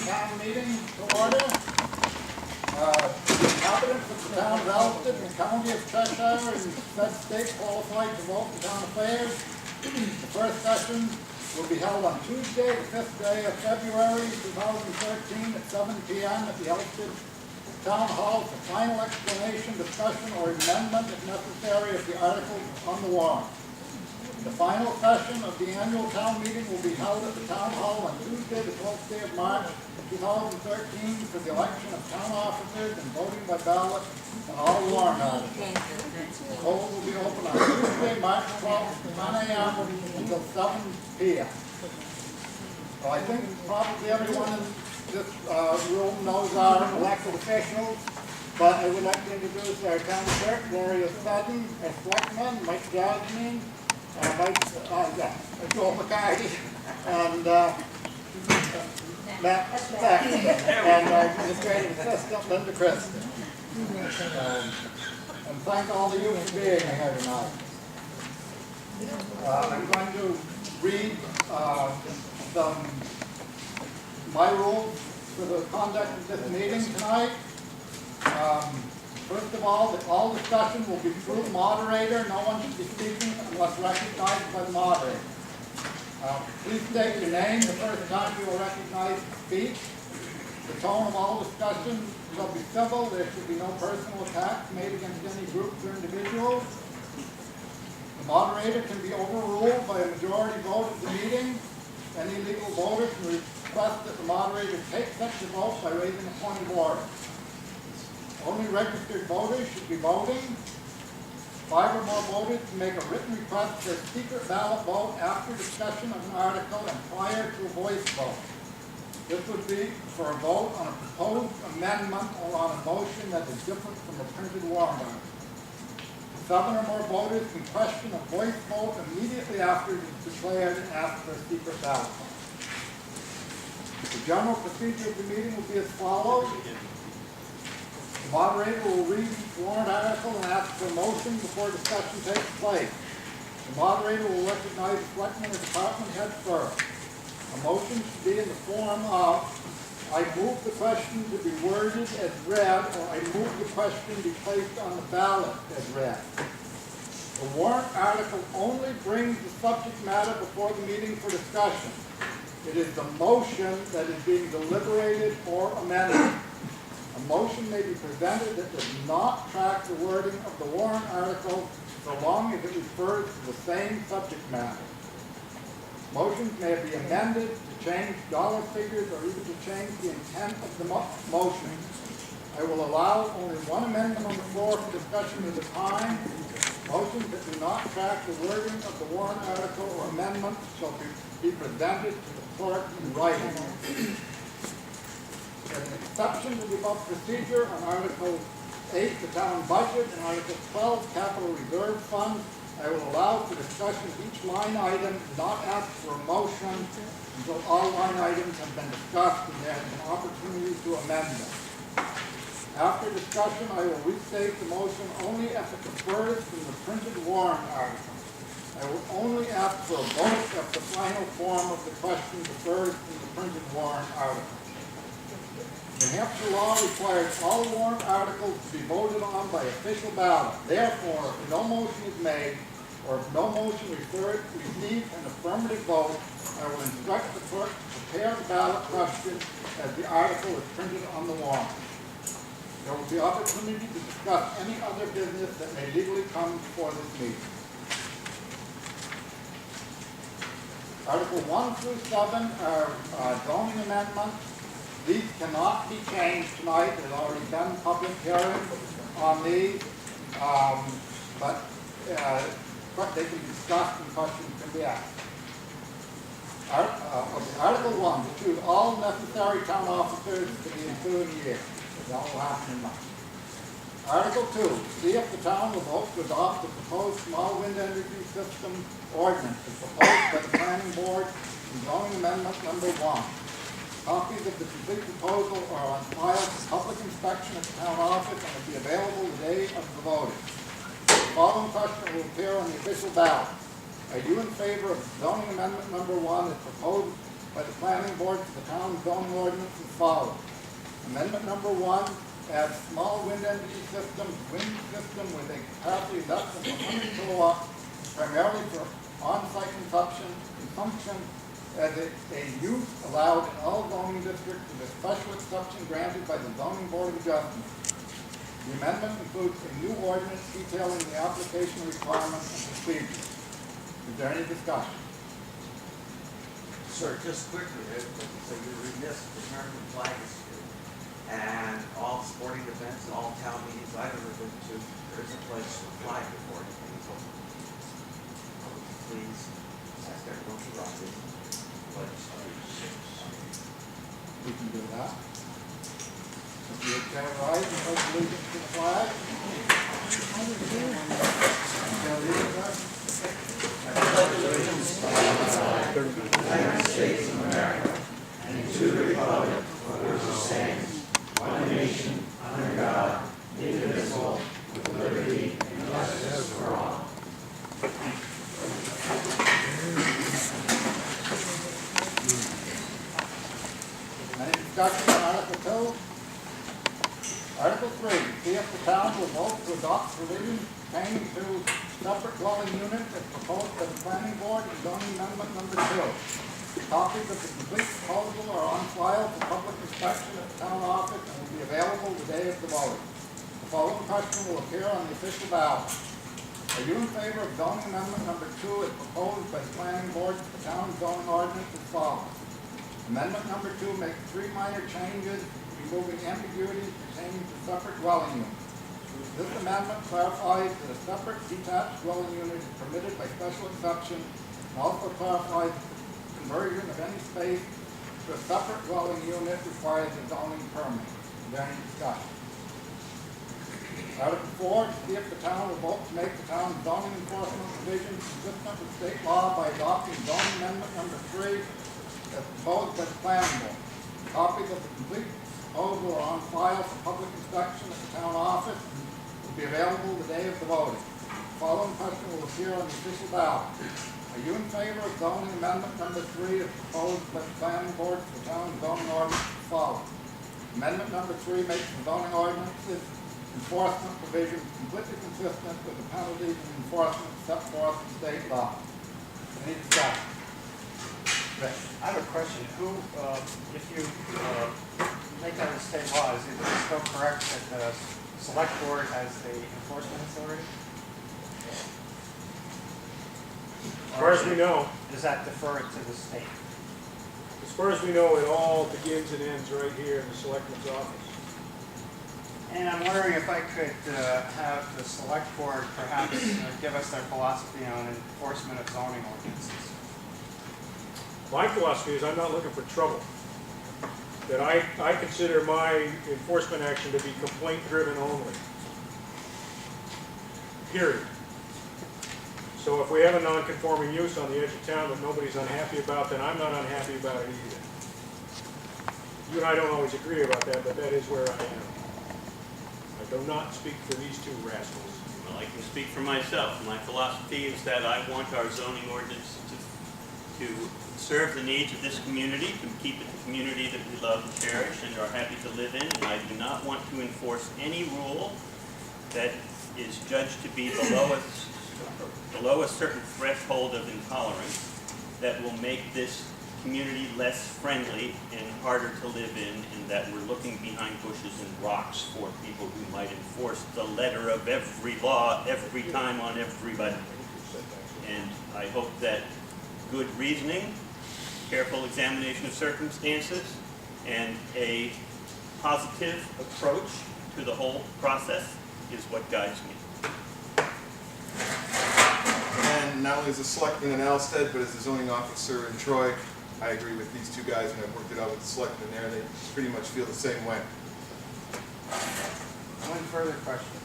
town meeting to order. Inhabitants of the town of Alstead and the county of Cheshire and said state qualified to vote in town affairs. The first session will be held on Tuesday, the 5th day of February 2013 at 7 p.m. at the Alstead Town Hall for final explanation, discussion, or amendment, if necessary, of the articles on the warrant. The final session of the annual town meeting will be held at the Town Hall on Tuesday, the 12th day of March 2013 for the election of town officers and voting by ballot on all warrant articles. The poll will be open on Tuesday, March 12th, from 10 a.m. until 7 p.m. So I think probably everyone in this room knows our elected officials, but I would like to introduce our town clerk, Gloria Sutton, our selectman, Mike Jasmine, Joel McCarty, and Matt Beck, and our administrative assistant, Linda Christie. And thank all of you for being here tonight. I'm going to read my rules for the conduct of this meeting tonight. First of all discussion will be through the moderator. No one should be speaking unless recognized by the moderator. Please state your name the first time you are recognized to speak. The tone of all discussion shall be civil. There should be no personal attacks made against any groups or individuals. The moderator can be overruled by a majority vote at the meeting. Any legal voter can request that the moderator take such a vote by raising a point of order. Only registered voters should be voting. 5 or more voters can make a written request for a secret ballot vote after discussion of an article and prior to a voice vote. This would be for a vote on a proposed amendment or on a motion that is different from the printed warrant article. 7 or more voters can question a voice vote immediately after it is declared and ask for a secret ballot vote. The general procedure of the meeting will be as follows. The moderator will read each warrant article and ask for a motion before discussion takes place. The moderator will recognize the selectman or department head first. A motion should be in the form of, I move the question to be worded as read, or I move the question be placed on the ballot as read. The warrant article only brings the subject matter before the meeting for discussion. It is the motion that is being deliberated or amended. A motion may be presented that does not track the wording of the warrant article so long as it refers to the same subject matter. Motions may be amended to change dollar figures or even to change the intent of the motion. I will allow only one amendment on the floor for discussion at a time. Motions that do not track the wording of the warrant article or amendment shall be presented to the clerk in writing. As an exception to the above procedure on Article 8, the town budget, and Article 12, capital reserve fund, I will allow for discussion of each line item and not ask for a motion until all line items have been discussed and there has been an opportunity to amend them. After discussion, I will restate the motion only if it differs from the printed warrant article. I will only ask for a vote if the final form of the question differs from the printed warrant article. New Hampshire law requires all warrant articles to be voted on by official ballot. Therefore, if no motion is made, or if no motion receives an affirmative vote, I will instruct the clerk to prepare the ballot question as the article is printed on the warrant. There will be opportunity to discuss any other business that may legally come before this meeting. Article 1 through 7 are zoning amendments. These cannot be changed tonight. There's already been public hearing on these, but they can be discussed and questions can be asked. Article 1, to choose all necessary town officers for the ensuing year. That will happen in March. Article 2, see if the town will vote to adopt the proposed small wind energy system ordinance as proposed by the planning board in zoning amendment number 1. Copies of the complete proposal are on file for public inspection at the town office and will be available the day of the voting. The following question will appear on the official ballot. Are you in favor of zoning amendment number 1 as proposed by the planning board to the town zoning ordinance as follows. Amendment number 1 adds small wind energy system with a capacity less than 100 kilowatts, primarily for on-site consumption as a use allowed in all zoning districts with a special exception granted by the zoning board of adjustment. The amendment includes a new ordinance detailing the application requirements and procedures. Is there any discussion? Sir, just quickly, so you're reading this, the American flag is here. And all sporting events and all town meetings I've ever been to, there is a place for flag before anything is over. Please, ask everyone to rock this. We can do that. If you can rise and pledge allegiance to the flag. United States of America, and to the republic for which it stands, one nation, under God, indivisible, with liberty and justice for all. Any discussion on Article 2? Article 3, see if the town will vote to adopt provisions pertaining to separate dwelling units as proposed by the planning board in zoning amendment number 2. Copies of the complete proposal are on file for public inspection at the town office and will be available the day of the vote. The following question will appear on the official ballot. Are you in favor of zoning amendment number 2 as proposed by the planning board to the town zoning ordinance as follows? Amendment number 2 makes 3 minor changes, removing ambiguities pertaining to separate dwelling units. This amendment clarifies that a separate detached dwelling unit is permitted by special exception and also clarifies that the conversion of any space to a separate dwelling unit requires a zoning permit. Is there any discussion? Article 4, to see if the town will vote to make the town zoning enforcement provisions consistent with state law by adopting zoning amendment number 3 as proposed by the planning board. Copies of the complete proposal are on file for public inspection at the town office. Will be available the day of the voting. The following question will appear on the official ballot. Are you in favor of zoning amendment number 3 as proposed by the planning board to the town zoning ordinance as follows? Amendment number 3 makes the zoning ordinances enforcement provisions completely consistent with the penalties and enforcement set forth in state law. Any discussion? Rick, I have a question. Who, if you make that a state law, is it still correct that the select board has the enforcement authority? As far as we know, Does that defer to the state? as far as we know, it all begins and ends right here in the selectman's office. And I'm wondering if I could have the select board perhaps give us their philosophy on enforcement of zoning ordinances. My philosophy is I'm not looking for trouble. That I consider my enforcement action to be complaint-driven only. Period. So if we have a non-conforming use on the edge of town that nobody's unhappy about, then I'm not unhappy about it either. You and I don't always agree about that, but that is where I am. I do not speak for these two rascals. Well, I can speak for myself. My philosophy is that I want our zoning ordinance to serve the needs of this community, to keep it the community that we love and cherish and are happy to live in. And I do not want to enforce any rule that is judged to be below a certain threshold of intolerance that will make this community less friendly and harder to live in, and that we're looking behind bushes and rocks for people who might enforce the letter of every law every time on everybody. And I hope that good reasoning, careful examination of circumstances, and a positive approach to the whole process is what guides me. And not only as a selectman in Alstead, but as a zoning officer in Troy, I agree with these two guys, and I've worked it out with the selectmen there. They pretty much feel the same way. One further question.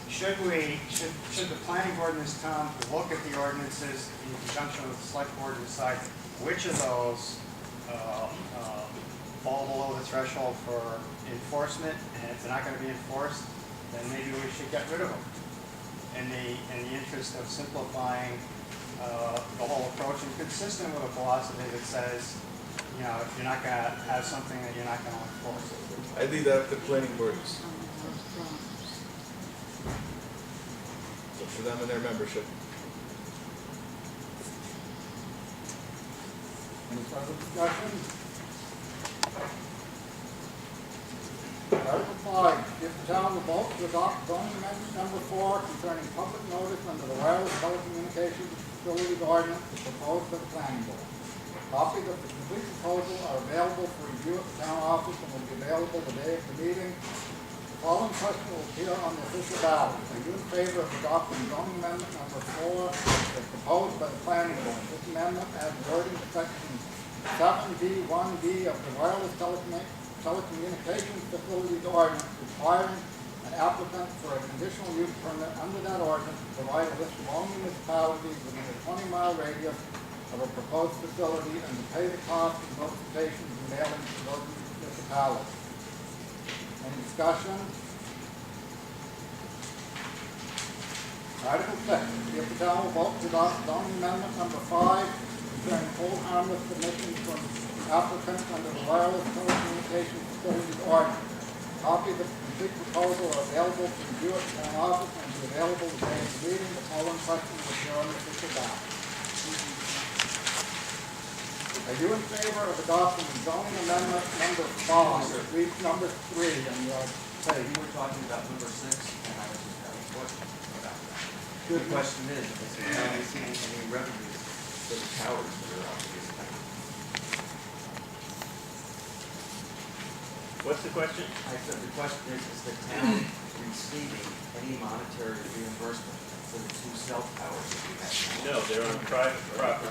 Should the planning board in this town look at the ordinances in conjunction with the select board and decide which of those fall below the threshold for enforcement, and if they're not going to be enforced, then maybe we should get rid of them in the interest of simplifying the whole approach and consistent with a philosophy that says you know, if you're not gonna have something that you're not gonna enforce. I leave that up to planning boards. It's up to them and their membership. Any further discussion? Article 5, if the town will vote to adopt zoning amendment number 4 concerning public notice under the wireless telecommunications facilities ordinance as proposed by the planning board. Copies of the complete proposal are available for review at the town office and will be available the day of the meeting. The following question will appear on the official ballot. Are you in favor of adopting zoning amendment number 4 as proposed by the planning board? This amendment adds wording to section 7B1B of the wireless telecommunications facilities ordinance requiring an applicant for a conditional use permit under that ordinance to provide a list of all municipalities within a 20-mile radius of a proposed facility and to pay the cost of notifications and mailing to those municipalities. Any discussion? Article 6, if the town will vote to adopt zoning amendment number 5 concerning hold harmless submissions from applicants under the wireless telecommunications facilities ordinance. Copies of the complete proposal are available for review at the town office and will be available the day of the meeting. The following question will appear on the official ballot. Are you in favor of adopting zoning amendment number 5, read number 3 on your page? You were talking about number 6, and I was just having a question about that. The question is the town receiving any revenues for the towers that are out in this town? What's the question? I said the question is the town receiving any monetary reimbursement for the 2 cell towers that we have now? No, they're on private property.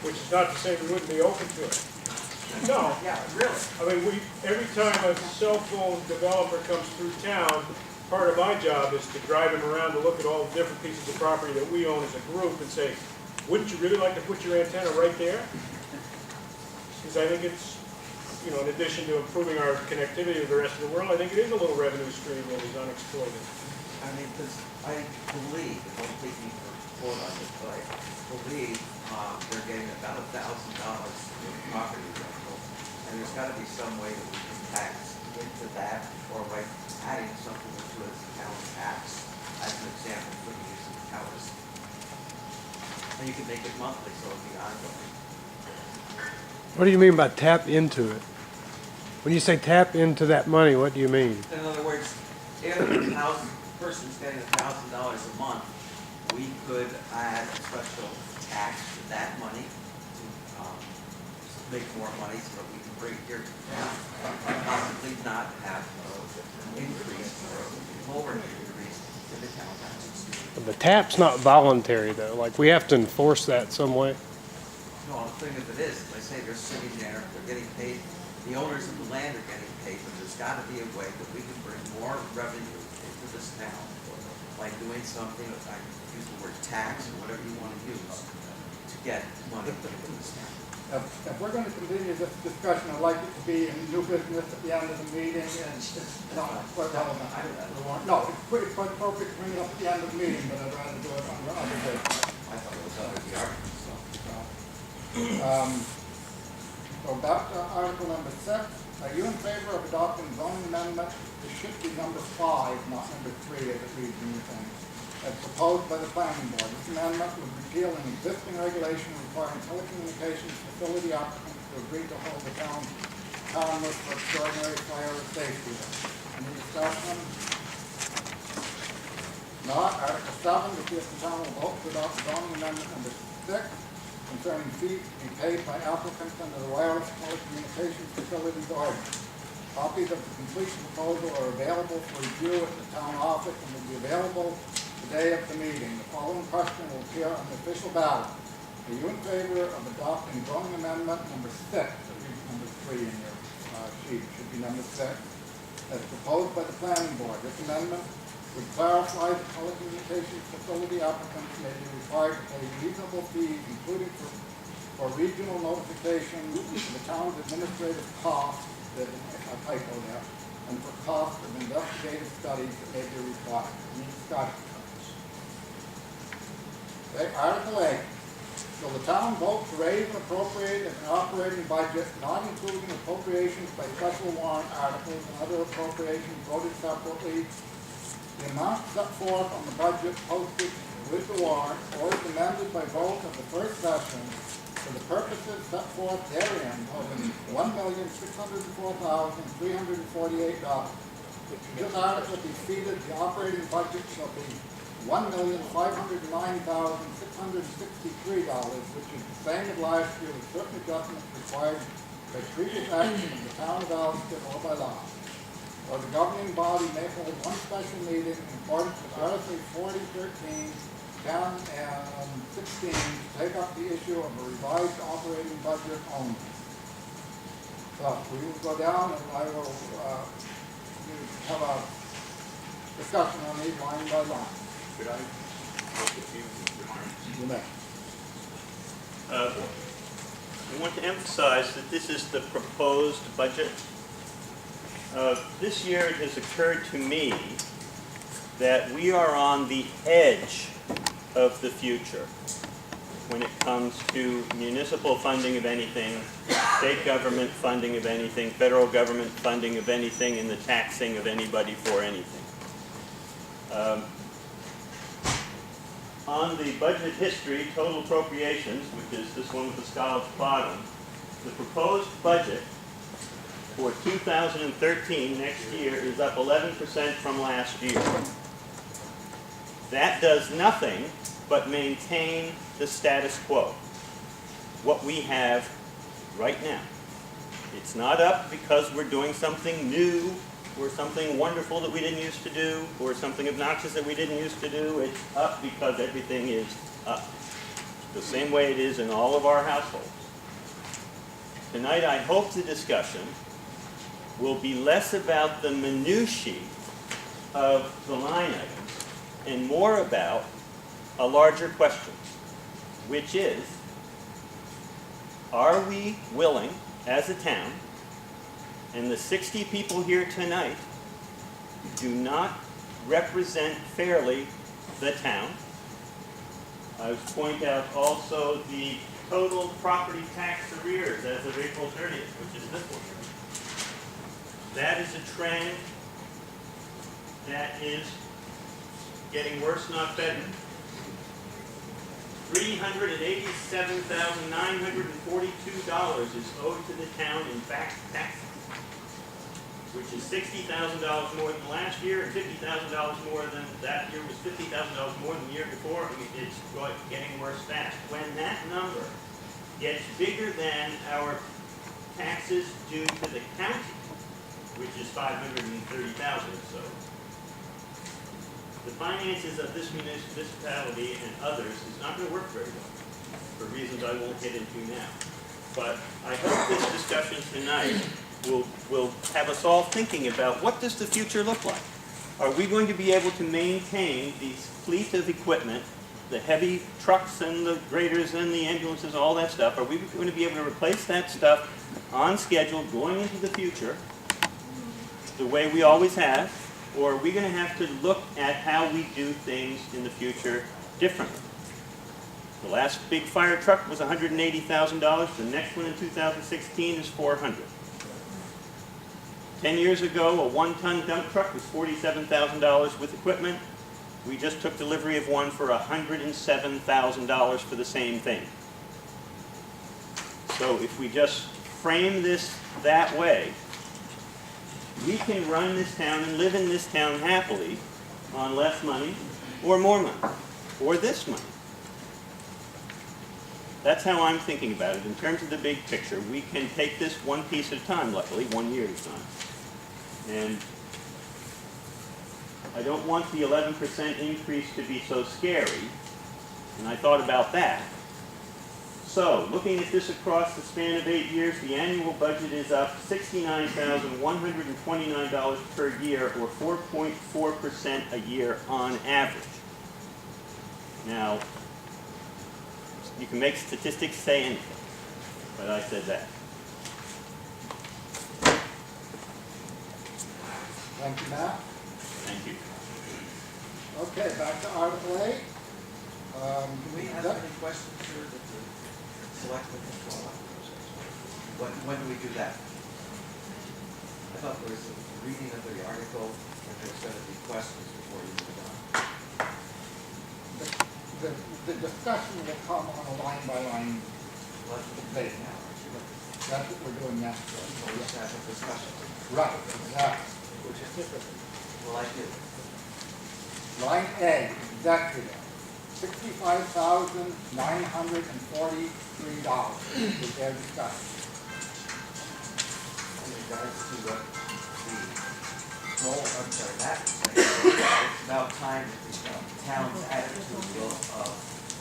Which is not to say we wouldn't be open to it. No. Yeah, really? I mean, every time a cell phone developer comes through town, part of my job is to drive him around to look at all the different pieces of property that we own as a group and say, wouldn't you really like to put your antenna right there? Because I think it's, you know, in addition to improving our connectivity with the rest of the world, I think it is a little revenue stream that is unexploited. I mean, because I believe, don't take me for quote on this, but I believe they're getting about $1,000 in property rental, and there's got to be some way that we can tax into that, or by adding something to it as a town tax, as an example for the use of the towers. And you can make it monthly, so it'll be ongoing. What do you mean by tap into it? When you say tap into that money, what do you mean? In other words, if a person's getting $1,000 a month, we could add a special tax to that money to make more money so that we can bring it here to town. Possibly not have an increase or lower increase in the town taxes. The tap's not voluntary though. Like we have to enforce that some way. No, the thing of it is, as I say, they're sitting there, they're getting paid, the owners of the land are getting paid, but there's got to be a way that we can bring more revenue into this town by doing something, I use the word tax or whatever you want to use, to get money into this town. If we're going to continue this discussion, I'd like it to be in new business at the end of the meeting, and it's not quite relevant. No, it's quite appropriate to bring it up at the end of the meeting, but I'd rather do it on the other day. I thought it was under the argument, so. So back to article number 6. Are you in favor of adopting zoning amendment? It should be number 5, not number 3 as it reads in your thing. As proposed by the planning board. This amendment would repeal an existing regulation requiring telecommunications facility applicants to agree to hold the town list for extraordinary fire and safety. Any discussion? Not. Article 7, to see if the town will vote to adopt zoning amendment number 6 concerning fees to be paid by applicants under the wireless telecommunications facilities ordinance. Copies of the complete proposal are available for review at the town office and will be available the day of the meeting. The following question will appear on the official ballot. Are you in favor of adopting zoning amendment number 6? That reads number 3 in your sheet. It should be number 6. As proposed by the planning board. This amendment would clarify that telecommunications facility applicants may be required to pay reasonable fees, including for regional notification, the town's administrative costs, there's a typo there, and for cost of investigative studies that may be required. Any discussion? Okay, Article 8. Shall the town vote to raise and appropriate an operating budget, not including appropriations by special warrant articles and other appropriations voted separately, the amount set forth on the budget posted with the warrant, or is amended by vote of the first session for the purposes set forth therein, totaling $1,604,348. If this article be defeated, the operating budget shall be $1,509,663, which is the same as last year, with certain adjustments required by previous action of the town of Alstead or by law. Or the governing body may hold one special meeting in accordance with Article 4013, 10 and 16, to take up the issue of a revised operating budget only. So we will go down and I will have a discussion on these line by line. Could I make a few remarks? You may. I want to emphasize that this is the proposed budget. This year it has occurred to me that we are on the edge of the future when it comes to municipal funding of anything, state government funding of anything, federal government funding of anything, and the taxing of anybody for anything. On the budget history, total appropriations, which is this one with the scalloped bottom, the proposed budget for 2013, next year, is up 11% from last year. That does nothing but maintain the status quo, what we have right now. It's not up because we're doing something new or something wonderful that we didn't used to do or something obnoxious that we didn't used to do. It's up because everything is up, the same way it is in all of our households. Tonight, I hope the discussion will be less about the minutiae of the line items and more about a larger question, which is, are we willing as a town, and the 60 people here tonight do not represent fairly the town. I would point out also the total property tax arrears as of April 30th, which is this one. That is a trend that is getting worse, not better. $387,942 is owed to the town in back taxes, which is $60,000 more than last year and $50,000 more than that year was $50,000 more than the year before. I mean, it's getting worse fast. When that number gets bigger than our taxes due to the county, which is $530,000 or so, the finances of this municipality and others is not going to work very well, for reasons I won't get into now. But I hope this discussion tonight will have us all thinking about what does the future look like? Are we going to be able to maintain these fleet of equipment, the heavy trucks and the graders and the ambulances, all that stuff? Are we going to be able to replace that stuff on schedule going into the future the way we always have? Or are we going to have to look at how we do things in the future differently? The last big fire truck was $180,000. The next one in 2016 is $400,000. 10 years ago, a one-ton dump truck was $47,000 with equipment. We just took delivery of one for $107,000 for the same thing. So if we just frame this that way, we can run this town and live in this town happily on less money or more money or this money. That's how I'm thinking about it. In terms of the big picture, we can take this one piece at a time, luckily, 1 year at a time. And I don't want the 11% increase to be so scary, and I thought about that. So, looking at this across the span of 8 years, the annual budget is up $69,129 per year, or 4.4% a year on average. Now, you can make statistics say anything, but I said that. Thank you, Matt. Thank you. Okay, back to Article 8. Do we have any questions here that the selectmen control. When do we do that? I thought there was a reading of the article and there's gonna be questions before you move on. The discussion will come on a line-by-line Let's debate now, aren't you? That's what we're doing next. So we just have a discussion. Right, exactly. Which is different. Well, I do. Line A, executive, $65,943 is their discussion. In regards to what the role, I'm sorry, that was saying, it's about time that the town's attitude will,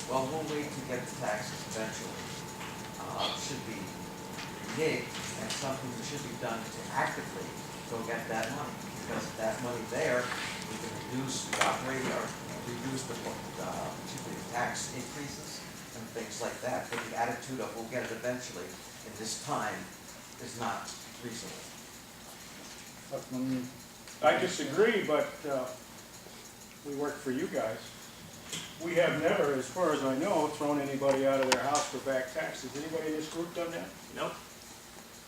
well, we'll wait to get the taxes eventually, should be reneged, and something should be done to actively go get that money. Because of that money there, we can reduce the operating, or reduce the tax increases and things like that. But the attitude of we'll get it eventually in this time is not reasonable. I disagree, but we work for you guys. We have never, as far as I know, thrown anybody out of their house for back taxes. Anybody in this group done that? Nope.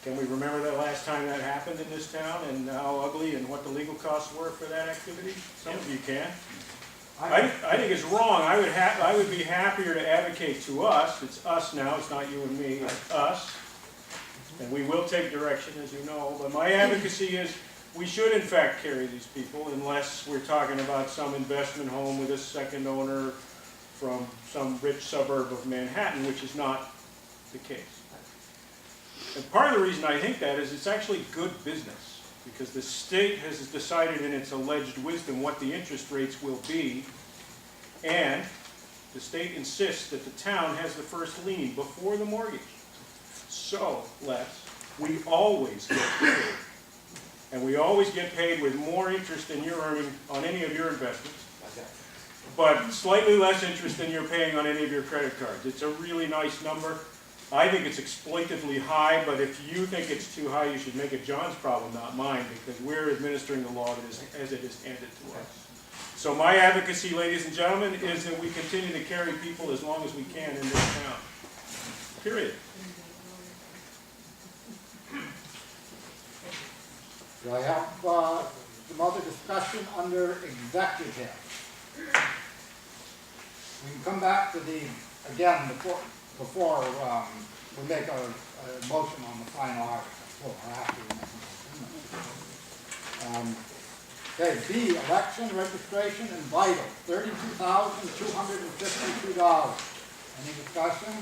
Can we remember the last time that happened in this town and how ugly and what the legal costs were for that activity? Some of you can. I think it's wrong. I would be happier to advocate to us. It's us now. It's not you and me. It's us. And we will take direction, as you know. But my advocacy is we should, in fact, carry these people unless we're talking about some investment home with a second owner from some rich suburb of Manhattan, which is not the case. And part of the reason I think that is it's actually good business, because the state has decided in its alleged wisdom what the interest rates will be, and the state insists that the town has the first lien before the mortgage. So, Les, we always get paid. And we always get paid with more interest than you're earning on any of your investments, but slightly less interest than you're paying on any of your credit cards. It's a really nice number. I think it's exploitively high, but if you think it's too high, you should make it John's problem, not mine, because we're administering the law as it is handed to us. So my advocacy, ladies and gentlemen, is that we continue to carry people as long as we can in this town. Period. Do I have some other discussion under executive? We can come back to the, again, before we make a motion on the final article. Well, after we make a motion. Okay, B, election registration and vital, $32,252. Any discussion?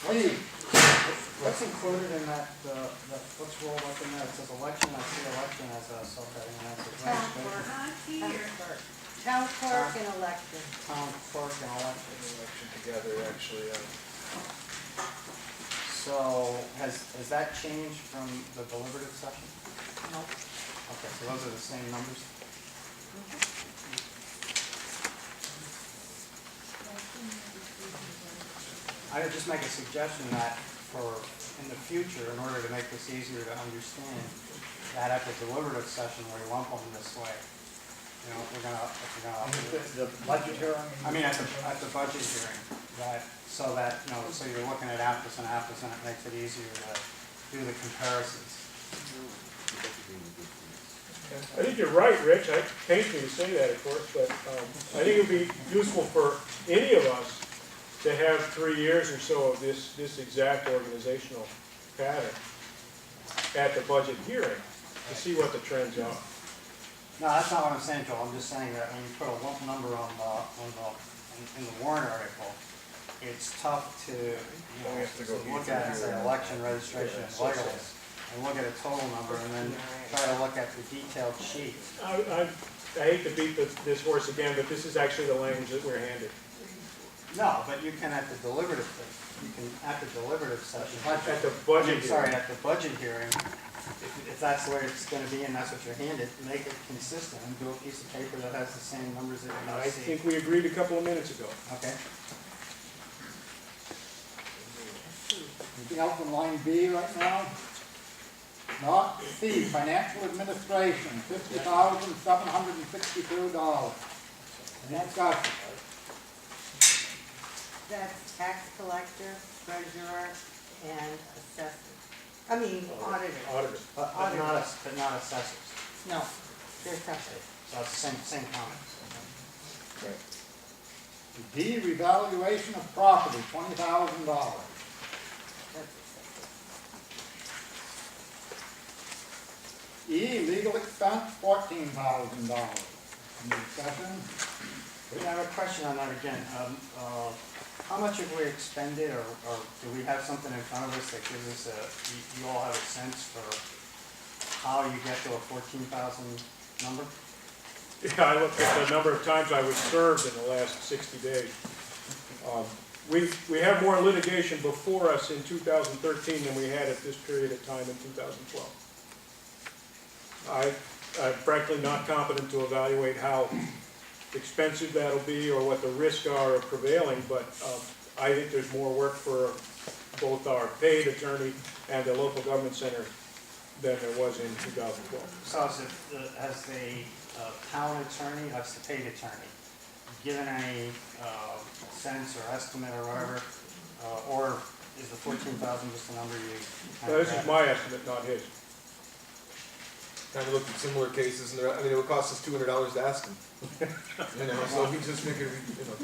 Lee? What's included in that, what's rolled up in there? It says election, I see election as a subheading, and that's a registration. Town clerk and election. Town clerk and election. Election together, actually. So, has that changed from the deliberative session? No. Okay, so those are the same numbers? I would just make a suggestion that for, in the future, in order to make this easier to understand, that at the deliberative session where you lump them this way, you know, if we're gonna The budget hearing? I mean, at the budget hearing, that, so that, you know, so you're looking at apples and apples, and it makes it easier to do the comparisons. I think you're right, Rich. It pains me to say that, of course, but I think it would be useful for any of us to have 3 years or so of this exact organizational pattern at the budget hearing to see what the trends are. No, that's not what I'm saying, Joel. I'm just saying that when you put a lump number in the warrant article, it's tough to, you know, to look at and say election registration and vitals, and look at a total number, and then try to look at the detailed sheet. I hate to beat this horse again, but this is actually the language that we're handed. No, but you can at the deliberative session. At the budget Sorry, hearing. at the budget hearing, if that's the way it's gonna be and that's what you're handed, make it consistent and do a piece of paper that has the same numbers that you're I gonna see. think we agreed a couple of minutes ago. Okay. Anything else on line B right now? Not. C, financial administration, $50,762. Any discussion? That's tax collector, treasurer, and assessor. I mean, auditor. Auditor. But not assessors. No, they're separate. So it's the same comment. D, revaluation of property, $20,000. That's assessor. E, legal expense, $14,000. Any discussion? I have a question on that again. How much have we expended, or do we have something in front of us that gives us you all have a sense for how you get to a 14,000 number? Yeah, I looked at the number of times I was served in the last 60 days. We have more litigation before us in 2013 than we had at this period of time in 2012. I'm frankly not competent to evaluate how expensive that'll be or what the risks are of prevailing, but I think there's more work for both our paid attorney and the local government center than there was in 2012. So has the town attorney, that's the paid attorney, given any sense or estimate or whatever, or is the 14,000 just a number you? Now, this is my estimate, not his. Kind of looked at similar cases, and I mean, it would cost us $200 to ask him. So we just make it,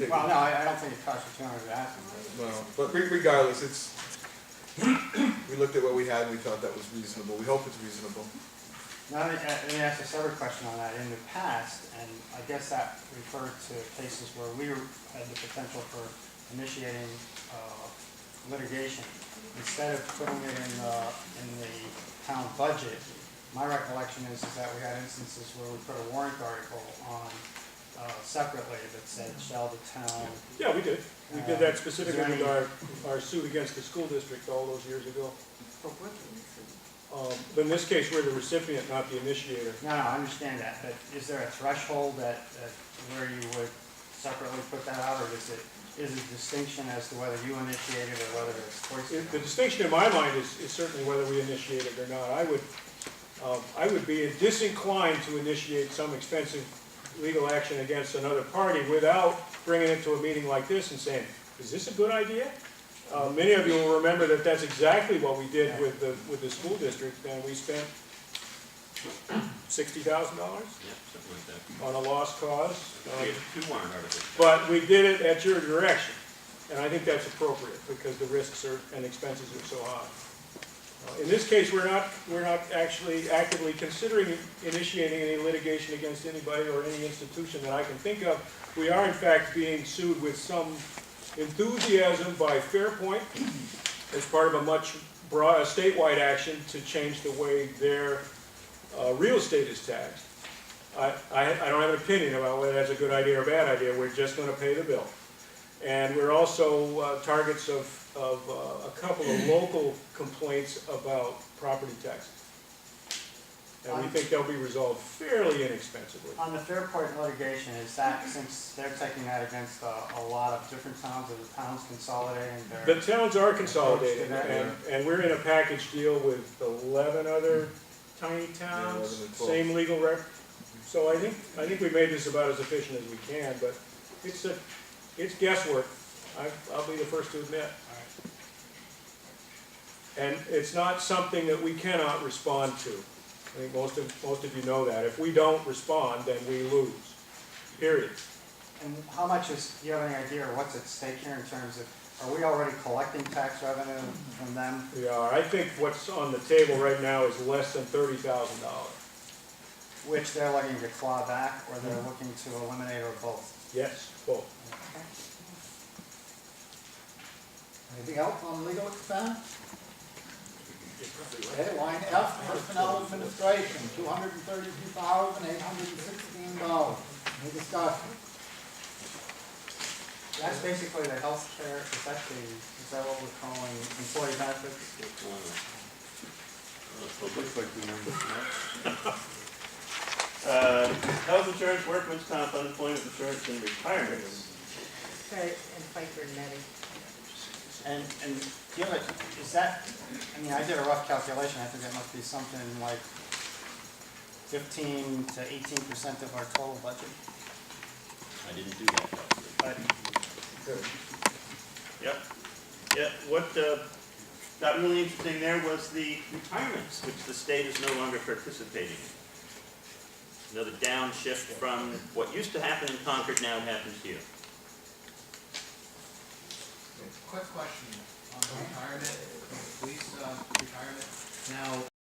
take Well, it. no, I don't think it costs you 200 to ask them. Well, but regardless, we looked at what we had and we thought that was reasonable. We hope it's reasonable. Now, let me ask a separate question on that. In the past, and I guess that referred to cases where we had the potential for initiating litigation, instead of putting it in the town budget, my recollection is that we had instances where we put a warrant article on separately that said, shall the town... Yeah, we did. We did that specifically Is with there our suit against the school district all those years ago. For what reason? But in this case, we're the recipient, not the initiator. No, I understand that, but is there a threshold that where you would separately put that out, or is it distinction as to whether you initiated or whether it's Cloyster? The distinction in my mind is certainly whether we initiate it or not. I would be disinclined to initiate some expensive legal action against another party without bringing it to a meeting like this and saying, is this a good idea? Many of you will remember that that's exactly what we did with the school district, and we spent $60,000 Yeah, something like that. on a lost cause. We had 2 warrant articles. But we did it at your direction, and I think that's appropriate because the risks and expenses are so high. In this case, we're not actually actively considering initiating any litigation against anybody or any institution that I can think of. We are in fact being sued with some enthusiasm by Fairpoint as part of a much broad statewide action to change the way their real estate is taxed. I don't have an opinion about whether that's a good idea or a bad idea. We're just going to pay the bill. And we're also targets of a couple of local complaints about property taxes. And we think they'll be resolved fairly inexpensively. On the Fairport litigation, is that, since they're taking that against a lot of different towns, are the towns consolidating their... The towns are consolidating, Approach to that, and we're in a package deal with 11 other tiny towns, 11 and 12. same legal rep. So I think we made this about as efficient as we can, but it's guesswork. I'll be the first to admit. And it's not something that we cannot respond to. I think most of you know that. If we don't respond, then we lose, period. And how much do you have any idea or what's at stake here in terms of, are we already collecting tax revenue from them? We are. I think what's on the table right now is less than $30,000. Which they're looking to claw back, or they're looking to eliminate, or both? Yes, both. Anything else on legal expense? Okay, line F, personnel administration, $232,816. Any discussion? That's basically the health care, is that what we're calling employee benefits? Looks like the Health insurance, workman's comp, unemployment insurance, and retirement. Right, and FICA and Medi. And do you have is that, I mean, I did a rough calculation, I think it must be something like 15 to 18% of our total budget. I didn't do that calculation. But Yep. Yeah, what got really interesting there was the retirements, which the state is no longer participating in. Another downshift from what used to happen in Concord now happens here. Quick question on the retirement, police retirement. Now,